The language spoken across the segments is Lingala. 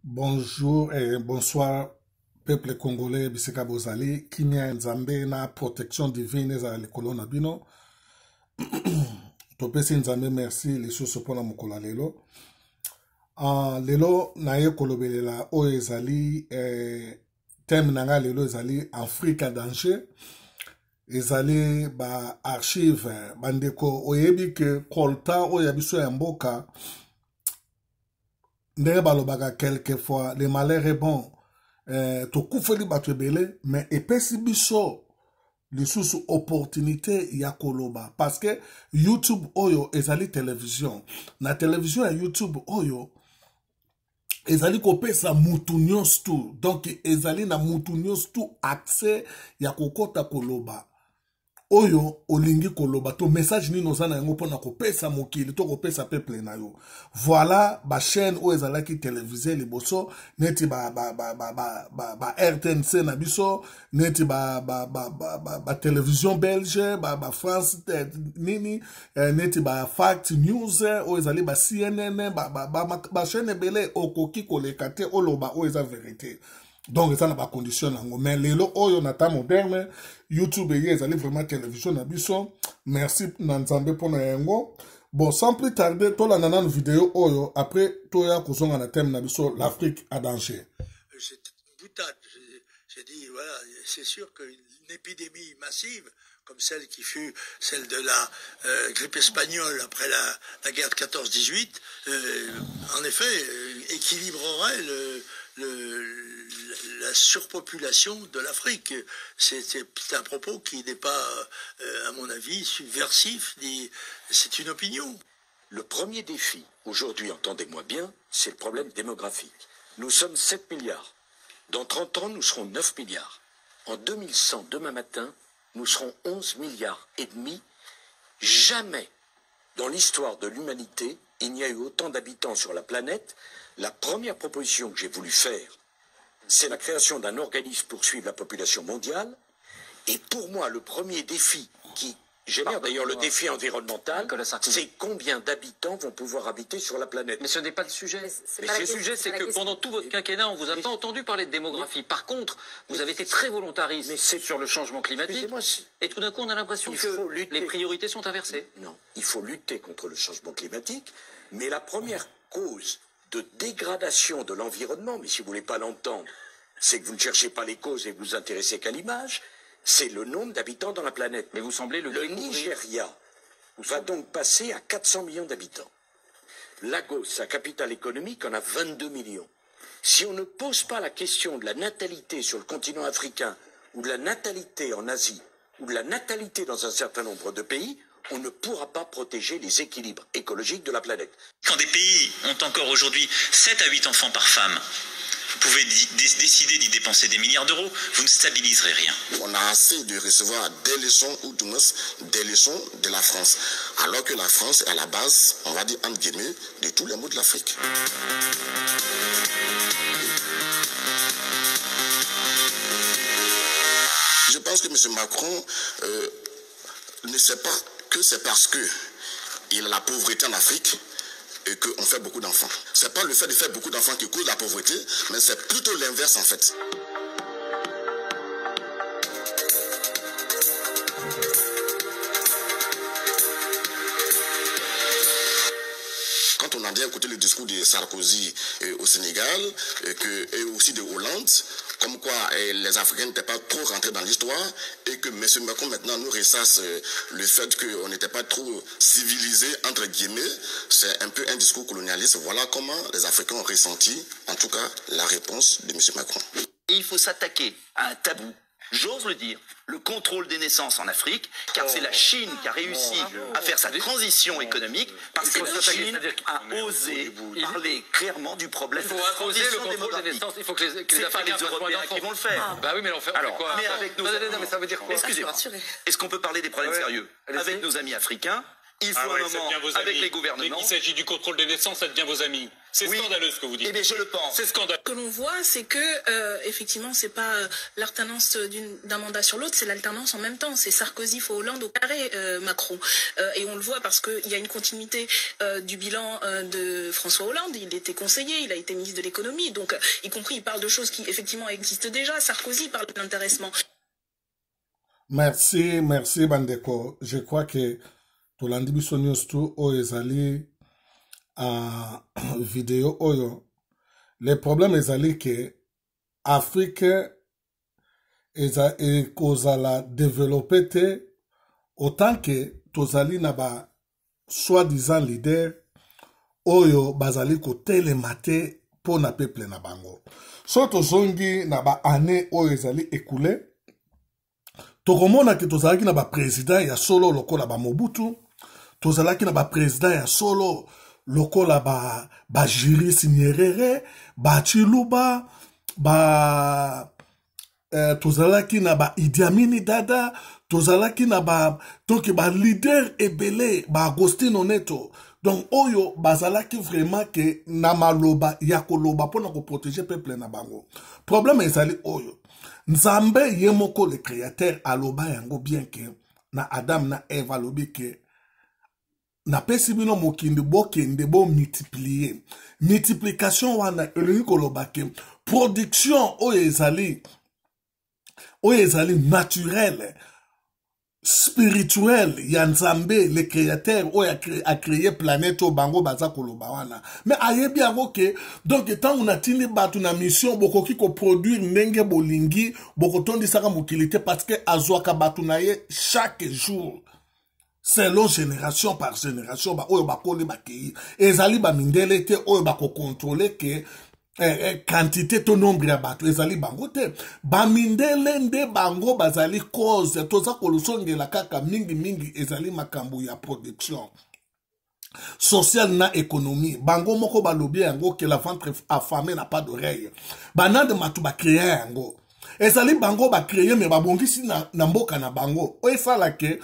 Bonjour et bonsoir, peuple congolais, Biseka Bozali, Kimia Nzambe na protection divine za likolo na bino. Topesi Nzambe merci lisusu pona mokolo lelo. Lelo na ye kolobelela oyo ezali thème nanga lelo ezali Afrique en danger. Ezali ba archive bandeko oyebi ke kolta oyo ya biso ya mboka. Ndenge balobaka quelquefois le malheur est bon. Tokufeli bato ebele mais epesi biso lisusu opportunité ya koloba parce que YouTube oyo ezali télévision. Na télévision ya YouTube oyo ezali kopesa mutu nyonso tu. Donc ezali na mutu nyonso tu accès ya kokota koloba. Oyo olingi koloba to message ni nozana yango pona kopesa mokili to kopesa peuple na yo. Voilà ba chaîne o ezalaki télévisé liboso neti ba RTNC na biso neti ba télévision belge ba France nini neti ba Fact News o ezali ba CNN ba chaîne belé okoki koleka te oloba o eza vérité. Donc ça n'a pas condition nango mais lelo oyo na temps moderne YouTube et ezali vraiment télévision na biso. Merci Nzambe pour yango. Bon, sans plus tarder, to la nana vidéo oyo après toya kozonga na thème na biso l'Afrique à danger. C'est une boutade. J'ai dit voilà, c'est sûr qu'une épidémie massive comme celle qui fut celle de la grippe espagnole après la guerre de 14-18 en effet équilibrerait la surpopulation de l'Afrique. C'est un propos qui n'est pas, à mon avis, subversif, c'est une opinion. Le premier défi, aujourd'hui, entendez-moi bien, c'est le problème démographique. Nous sommes 7 milliards. Dans 30 ans, nous serons 9 milliards. En 2100, demain matin, nous serons 11 milliards et demi. Jamais, dans l'histoire de l'humanité, il n'y a eu autant d'habitants sur la planète. La première proposition que j'ai voulu faire, c'est la création d'un organisme pour suivre la population mondiale. Et pour moi, le premier défi qui génère d'ailleurs le défi environnemental, c'est combien d'habitants vont pouvoir habiter sur la planète. Mais ce n'est pas le sujet. Le sujet, c'est que pendant tout votre quinquennat, on ne vous a pas entendu parler de démographie. Par contre, vous avez été très volontariste sur le changement climatique. Et tout d'un coup, on a l'impression que les priorités sont inversées. Non, il faut lutter contre le changement climatique. Mais la première cause de dégradation de l'environnement, mais si vous ne voulez pas l'entendre, c'est que vous ne cherchez pas les causes et vous vous intéressez qu'à l'image, c'est le nombre d'habitants dans la planète. Mais vous semblez le Nigeria va donc passer à 400 millions d'habitants. Lagos, sa capitale économique, en a 22 millions. Si on ne pose pas la question de la natalité sur le continent africain, ou de la natalité en Asie, ou de la natalité dans un certain nombre de pays, on ne pourra pas protéger les équilibres écologiques de la planète. Quand des pays ont encore aujourd'hui 7 à 8 enfants par femme, vous pouvez décider d'y dépenser des milliards d'euros, vous ne stabiliserez rien. On a assez de recevoir des leçons, ou du moins des leçons de la France. Alors que la France est à la base, on va dire entre guillemets, de tous les maux de l'Afrique. Je pense que M. Macron ne sait pas que c'est parce qu'il y a la pauvreté en Afrique et qu'on fait beaucoup d'enfants. C'est pas le fait de faire beaucoup d'enfants qui cause la pauvreté, mais c'est plutôt l'inverse en fait. Quand on a bien écouté le discours de Sarkozy au Sénégal et aussi de Hollande, comme quoi les Africains n'étaient pas trop rentrés dans l'histoire et que M. Macron maintenant nous ressasse le fait qu'on n'était pas trop civilisés, entre guillemets, c'est un peu un discours colonialiste. Voilà comment les Africains ont ressenti, en tout cas, la réponse de M. Macron. Et il faut s'attaquer à un tabou, j'ose le dire, le contrôle des naissances en Afrique, car c'est la Chine qui a réussi à faire sa transition économique, parce que la Chine a osé parler clairement du problème de la transition démographique. Il faut que les C'est pas les Africains Européens qui vont le faire. Bah oui, mais on fait quoi? Mais avec nos mais ça veut dire quoi? Excusez-moi. Est-ce qu'on peut parler des problèmes sérieux avec nos amis africains? Il faut un moment avec les gouvernements. Dès qu'il s'agit du contrôle des naissances, ça devient vos amis. C'est scandaleux ce que vous dites. Eh bien, je le pense. C'est scandaleux. Ce que l'on voit, c'est que, effectivement, c'est pas l'alternance d'un mandat sur l'autre, c'est l'alternance en même temps. C'est Sarkozy, Hollande au carré, Macron. Et on le voit parce qu'il y a une continuité du bilan de François Hollande. Il était conseiller, il a été ministre de l'économie. Donc, y compris, il parle de choses qui, effectivement, existent déjà. Sarkozy parle de l'intéressement. Merci, merci, Bandeko. Je crois que pour l'Andibiso News tout, ezali à vidéo oyo. Le problème ezali que Afrique est kozala développé te autant que tozali na ba soi-disant leader oyo bazali ko telemate pour na peuple na bango. So tozongi na ba année oyo ezali écoulé. Tokomona ke tozalaki na ba président ya solo lokola ba Mobutu, tozalaki na ba président ya solo lokola ba Julius Nyerere, ba Chiluba, tozalaki na ba Idi Amin Dada, tozalaki na ba leader ebele, ba Agostino Neto. Donc oyo bazalaki vraiment que na maloba ya koloba pona ko protéger peuple na bango. Problème ezali oyo. Nzambe yemoko le créateur aloba yango bien que na Adam na Eva lobi que na pesi bino mokindi bokende bo multiplier. Multiplication wana elingi koloba ke production oyo ezali naturel, spirituel ya Nzambe le créateur oyo a créé planète o bango baza koloba wana. Mais ayebi yango ke donc tant on atini batu na mission bokoki ko produire ndenge bolingi bokotondisaka mokilité parce que azwaka batu na ye chaque jour. Selon génération par génération ba oyo bakoli bakei ezali ba mindele te oyo bako contrôler que quantité to nombre ya bato ezali bango te ba mindele nde bango bazali cause toza kolosongela kaka mingi ezali makambo ya production sociale na économie bango moko balobi yango que la ventre affamé n'a pas d'oreille banande matu ba créer yango ezali bango ba créer mais babongisi na mboka na bango o esala ke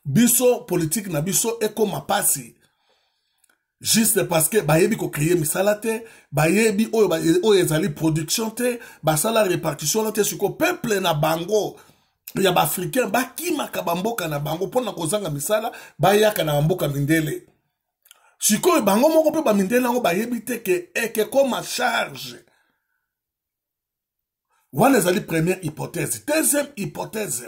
biso politique na biso ekoma pasi juste parce que bayebi ko créer misala te bayebi oyo ezali production te basala répartition te suko peuple na bango ya ba africain bakimaka bamboka na bango pona kozanga misala bayaka na mboka mindele siko bango moko pe ba mindele ngo bayebi te ke eke koma charge. Wana ezali première hypothèse. Deuxième hypothèse,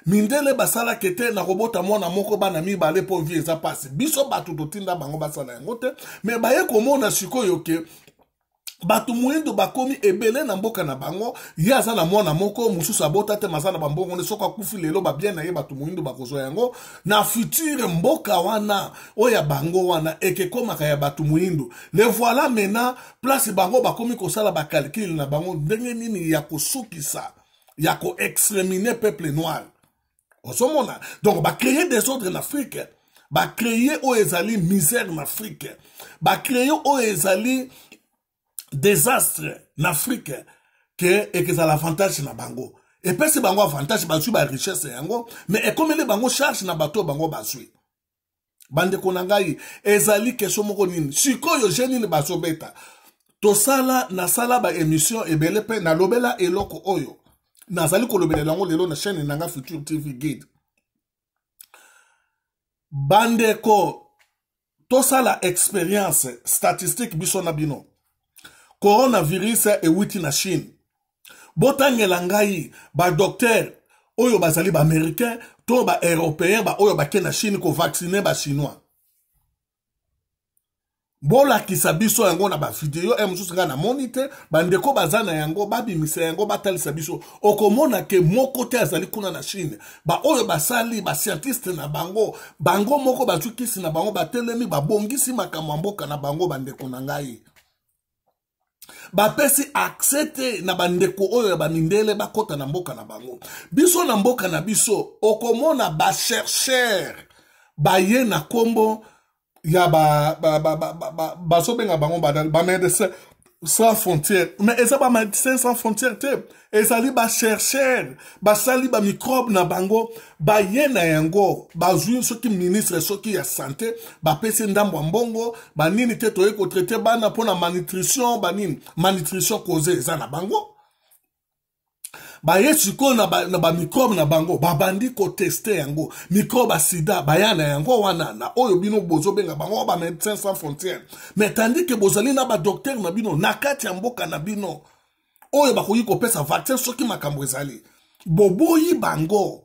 mindele basala kete na robota mwana moko bana mibale po vie eza passe. Biso batu totinda bango basala yango te, mais baye komona sikoyo ke batu muindo bakomi ebele na mboka na bango, yaza na mwana moko mususu abota te mazana bambongo ne soka kufi lelo ba bien na ye batu muindo bakozwa yango na futur mboka wana oya bango wana eke koma kaya batu muindo. Le voilà maintenant place bango bakomi kosala ba calcul na bango ndenge nini ya kosukisa ya ko exterminer peuple noir. Osomona donc ba créer des ordres en Afrique, ba créer o ezali misère en Afrique, ba créer o ezali désastre en Afrique que ça l'avantage na bango et puis c'est bango avantage ba ba richesse yango mais et comme les bango charge na bato bango basui bande konangai ezali question moko nini sikoyo jeni ni basobeta to sala na sala ba émission ebele pe na lobela eloko oyo nazali ko lobela yango lelo na chaîne nanga Future TV Guide bande ko to sala expérience statistique biso na bino. Coronavirus e witi na Chine. Botangela ngai ba docteur oyo bazali ba américain to ba européen ba oyo ba ke na Chine ko vacciner ba chinois. Bola kisabiso yango na ba video mususu nga na monite bandeko bazana yango babimisa yango batalisa biso okomona ke moko te azali kuna na Chine ba oyo basali ba scientiste na bango moko bazukisi na bango batelemi babongisi makambo mboka na bango bandeko na ngai. Bapesi accepte na bandeko oyo ba mindele bakota na mboka na bango. Biso na mboka na biso okomona ba chercheur baye na kombo ya basobenga bango ba médecin sans frontières. Mais eza ba médecin sans frontières te. Ezali ba chercheur, ba sali ba microbe na bango, ba yena yango, ba zui soki ministre soki ya santé, ba pesi ndambo mbongo, ba nini te toye ko traiter bana pona malnutrition, ba nini malnutrition causée eza na bango. Ba yesiko na ba microbe na bango, ba bandi ko tester yango, microbe sida, ba yana yango wana na oyo bino bozo benga bango ba médecin sans frontières. Mais tandis que bozali na ba docteur na bino, na kati ya mboka na bino, oyo bakoki kopesa vaccin soki makambo ezali. Boboyi bango,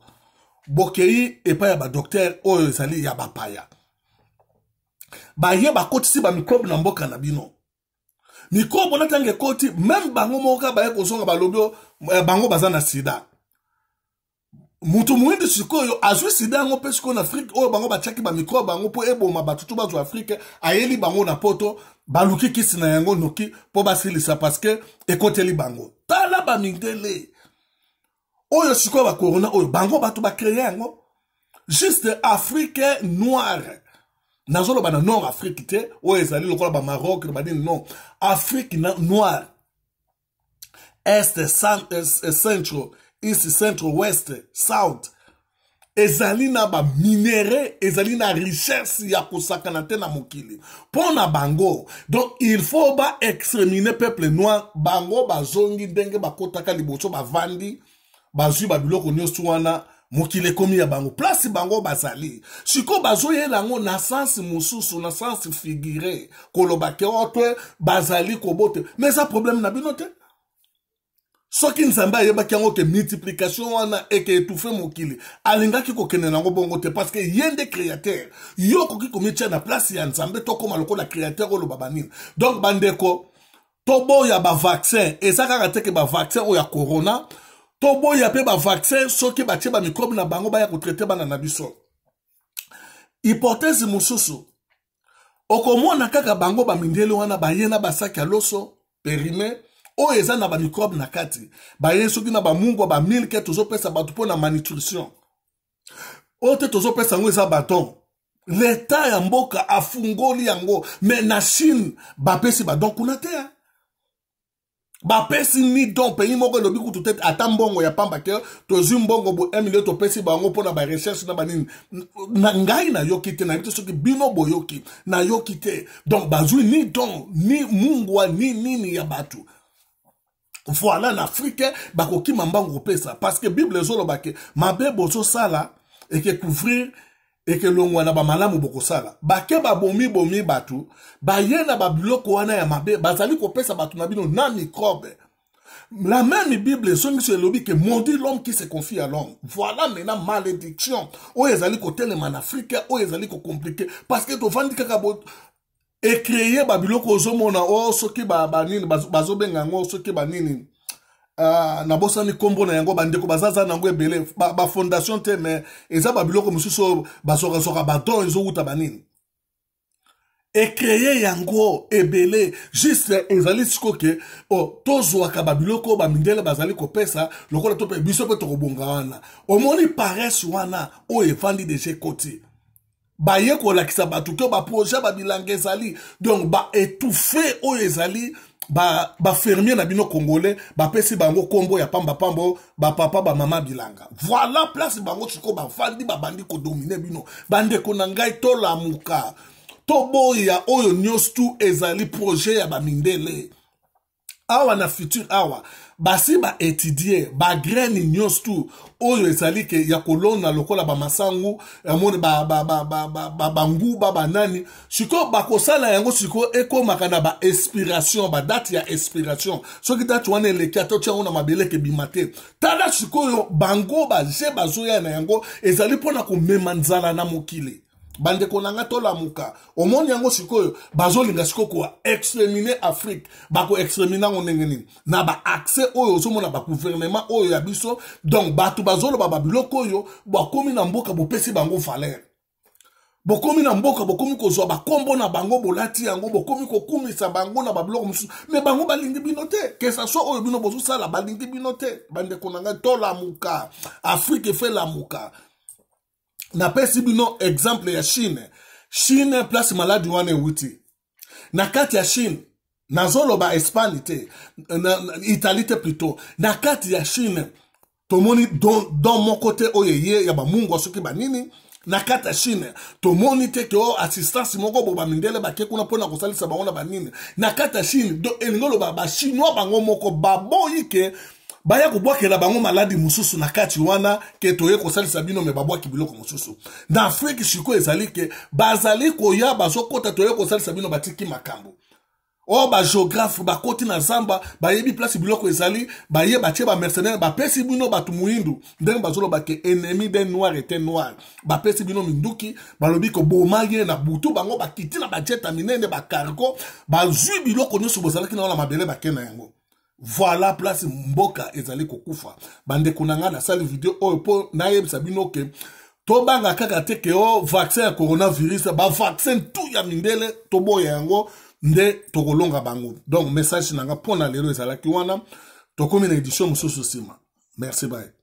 bokei epa ya ba docteur oyo ezali ya bapaya. Ba ye bakotisi ba microbe na mboka na bino. Microbe na tange koti, même bango moka ba ye kozonga balobio, bango baza na sida. Mutu muindi sikoyo azwi sida ngo pe siko na Afrique oyo bango bachaki ba microbe bango po eboma batutu bazo Afrique ayeli bango na poto baluki kisi na yango noki po basilisa parce que ekoteli bango. Tala ba mindele. Oyo sikoyo ba corona oyo bango batu ba créer yango. Juste Afrique noire. Nazolo ba na Nord Afrique te oyo ezali lokola ba Maroc ba dini non. Afrique noire. Est, Central, East, Central, West, South. Ezali na ba minéraux, ezali na richesse ya kosakana te na mokili. Pona bango. Donc il faut ba exterminer peuple noir. Bango ba zongi ndenge ba kotaka liboso ba vandi. Ba zui ba biloko nyosu wana. Mokile komi ya bango. Place bango bazali. Siko bazoye lango na sens mususu, na sens figuré. Kolobake otwe bazali kobote. Mais ça problème na binote. Soki nzamba yeba kiango ke multiplication wana eke étouffer mokili. Alinga ki kokene nango bongo te parce que yende créateur. Yoko ki komitia na place ya nzambe toko maloko la créateur olo babanine. Donc bandeko tobo ya ba vaccin ezaka kateke ba vaccin o ya corona. Tobo ya pe ba vaccin soki batie ba microbe na bango ba ya ko traiter bana na biso. Hypothèse mususu. Okomona kaka bango ba mindele wana ba yena ba sac ya loso périmé. O eza na ba microbe na kati. Ba yesoki na ba mungo ba milke tozo pesa batu po na malnutrition. O te tozo pesa ngo eza baton. L'État ya mboka afungoli yango. Mais na Chine, ba pesi ba don kuna te. Ba pesi ni don pays moko lobi kutu tete atambongo ya pamba ke tozu mbongo bo 1 million to pesi bango pona ba recherche na banini na ngai na yokite na bito soki bino boyoki na yokite. Donc bazui ni don ni mungwa ni nini ya batu. Voilà l'Afrique bakoki mambango pesa parce que Bible zolo bake mabe boso sala et que couvrir et que longwana ba malamu boko sala bake ba bomi batu ba yena ba biloko wana ya mabe bazali ko pesa batu na bino na microbe. La même Bible songi sur lobi que maudit l'homme qui se confie à l'homme. Voilà maintenant malédiction. O ezali ko tele en Afrique o ezali ko compliqué parce que to vandi kaka bot et créer babiloko ozomona o soki banini bazobenga ngo soki banini na bosani kombo na yango bandeko bazaza nango ebele ba fondation te mais eza babiloko mususu basoka baton ezouta banini et créer yango ebele juste ezali sikoke o tozwaka babiloko bamindele bazali kopesa lokola tope biso pe tokobonga wana omoni paresse wana o evandi deje côté. Ba ye ko lakisa batu ke ba projet ba bilanga ezali donc ba étouffer o ezali ba fermier na bino congolais ba pesi bango kombo ya pamba pambo ba papa ba mama bilanga. Voilà place bango siko ba fandi ba bandi ko dominer bino bande ko na ngai to lamuka to boya oyo nyostu ezali projet ya ba mindele awa na futur awa basi ba étudier ba graine nyostu oyo ezali ke ya kolona lokola ba masangu amone ba ngu ba banani siko bakosala yango siko ekomaka na ba inspiration ba date ya inspiration soki date wana eleki atotia ona mabele ke bimate tala siko yo bango ba je bazoya na yango ezali pona ko mema nzala na mokili. Bande konanga to lamuka omoni yango sikoyo bazolinga sikoko exterminer Afrique bako exterminer ngonengeni na ba accès oyo ozomona ba gouvernement oyo ya biso donc batu bazolo ba biloko oyo bakomi na mboka bopesi bango valeur bokomi na mboka bokomi kozwa ba kombo na bango bolati yango bokomi kokumisa bango na ba biloko mususu mais bango balingi binote que ça soit oyo bino bozo sala balingi binote bande konanga to lamuka Afrique fait lamuka. Na pesi bino exemple ya Chine. Chine place maladi wane wuti. Na kati ya Chine, nazoloba Espagne te Italie te plutôt na kati ya Chine tomoni dans mon côté oyeye ya ba mungu soki banini na kati ya Chine tomoni te ke assistance moko boba mindele ba ke kuna pona kosalisa bango banini na kati ya Chine do elingolo ba chinois bango moko baboyi ke baya kubwakela bango maladi mususu na kati wana ke toye kosalisa bino me babwaki biloko mususu na Afrique shiko ezali ke bazali koya bazokota toye kosalisa bino batiki makambo ba géographe ba koti na zamba ba yebi place biloko ezali ba ye ba tie ba mercenaire ba pesi bino batu muindu ndenge bazolo ba ke ennemi des noirs était noir ba pesi bino minduki ba lobi ko bomaye na butu bango ba kiti na ba jeta minene ba cargo ba zui biloko nyoso bozalaki na mabele ba kena yango. Voilà place mboka ezali kokufa bande kunanga na sali video po na yebisa bino ke to banga kaka te ke vaccin ya coronavirus ba vaccin tout ya mindele to boya yango nde tokolonga bango. Donc message nanga pona lelo ezalaki wana tokomi na édition mususu sima. Merci bye.